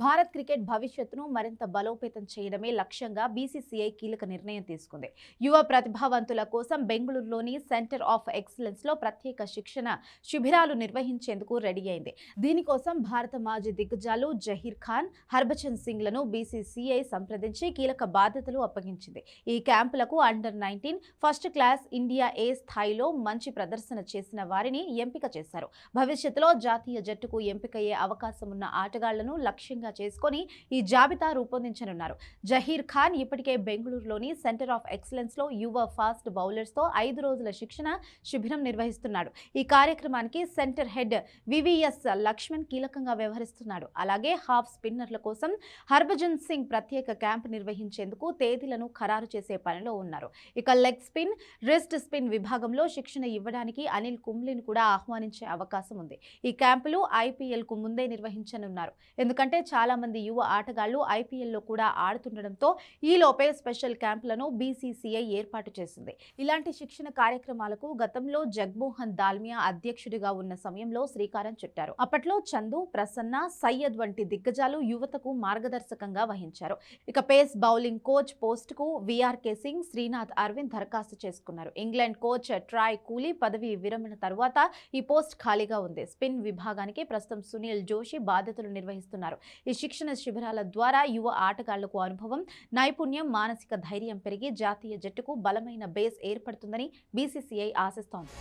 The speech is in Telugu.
భారత్ క్రికెట్ భవిష్యత్తును మరింత బలోపేతం చేయడమే లక్ష్యంగా బీసీసీఐ కీలక నిర్ణయం తీసుకుంది. యువ ప్రతిభావంతుల కోసం బెంగళూరులోని సెంటర్ ఆఫ్ ఎక్సలెన్స్ లో ప్రత్యేక శిక్షణ శిబిరాలు నిర్వహించేందుకు రెడీ అయింది. దీనికోసం భారత మాజీ దిగ్గజాలు జహీర్ ఖాన్, హర్భజన్ సింగ్ లను బీసీసీఐ సంప్రదించి కీలక బాధ్యతలు అప్పగించింది. ఈ క్యాంపులకు అండర్-19 ఫస్ట్ క్లాస్ ఇండియా ఏ స్థాయిలో మంచి ప్రదర్శన చేసిన వారిని ఎంపిక చేశారు. భవిష్యత్తులో జాతీయ జట్టుకు ఎంపికయ్యే అవకాశం ఉన్న ఆటగాళ్లను లక్ష్యంగా చేసుకొని ఈ జాబితా రూపొందించనున్నారు. జహీర్ ఖాన్ ఇప్పటికే బెంగళూరులోని సెంటర్ ఆఫ్ ఎక్సలెన్స్ లో యువ ఫాస్ట్ బౌలర్స్ తో 5 రోజుల శిక్షణ శిబిరం నిర్వహిస్తున్నాడు. ఈ కార్యక్రమానికి సెంటర్ హెడ్ వివిఎస్ లక్ష్మణ్ కీలకంగా వ్యవహరిస్తున్నాడు. అలాగే హాఫ్ స్పిన్నర్ల కోసం హర్భజన్ సింగ్ ప్రత్యేక క్యాంప్ నిర్వహించేందుకు తేదీలను ఖరారు చేసే పనిలో ఉన్నారు. ఇక లెగ్ స్పిన్, రిస్ట్ స్పిన్ విభాగంలో శిక్షణ ఇవ్వడానికి అనిల్ కుంబ్లీని కూడా ఆహ్వానించే అవకాశం ఉంది. ఈ క్యాంపులు ఐపీఎల్ కు ముందే నిర్వహించనున్నారు. ఎందుకంటే చాలా మంది యువ ఆటగాళ్లు ఐపీఎల్లో కూడా ఆడుతుండటంతో ఈలోపే స్పెషల్ క్యాంపులను బీసీసీఐ ఏర్పాటు చేసింది. ఇలాంటి శిక్షణ కార్యక్రమాలకు గతంలో జగ్మోహన్ దాల్మియా అధ్యక్షుడిగా ఉన్న సమయంలో శ్రీకారం చుట్టారు. అప్పట్లో చందు, ప్రసన్న, సయ్యద్ వంటి దిగ్గజాలు యువతకు మార్గదర్శకంగా వహించారు. ఇక పేస్ బౌలింగ్ కోచ్ పోస్ట్ కు వీఆర్కే సింగ్, శ్రీనాథ్ అరవింద్ దరఖాస్తు చేసుకున్నారు. ఇంగ్లాండ్ కోచ్ ట్రాయ్ కూలీ పదవి విరమణ తర్వాత ఈ పోస్ట్ ఖాళీగా ఉంది. స్పిన్ విభాగానికి ప్రస్తుతం సునీల్ జోషి బాధ్యతలు నిర్వహిస్తున్నారు. ఈ శిక్షణ శిబిరాల ద్వారా యువ ఆటగాళ్లకు అనుభవం, నైపుణ్యం, మానసిక ధైర్యం పెరిగి జాతీయ జట్టుకు బలమైన బేస్ ఏర్పడుతుందని బీసీసీఐ ఆశిస్తోంది.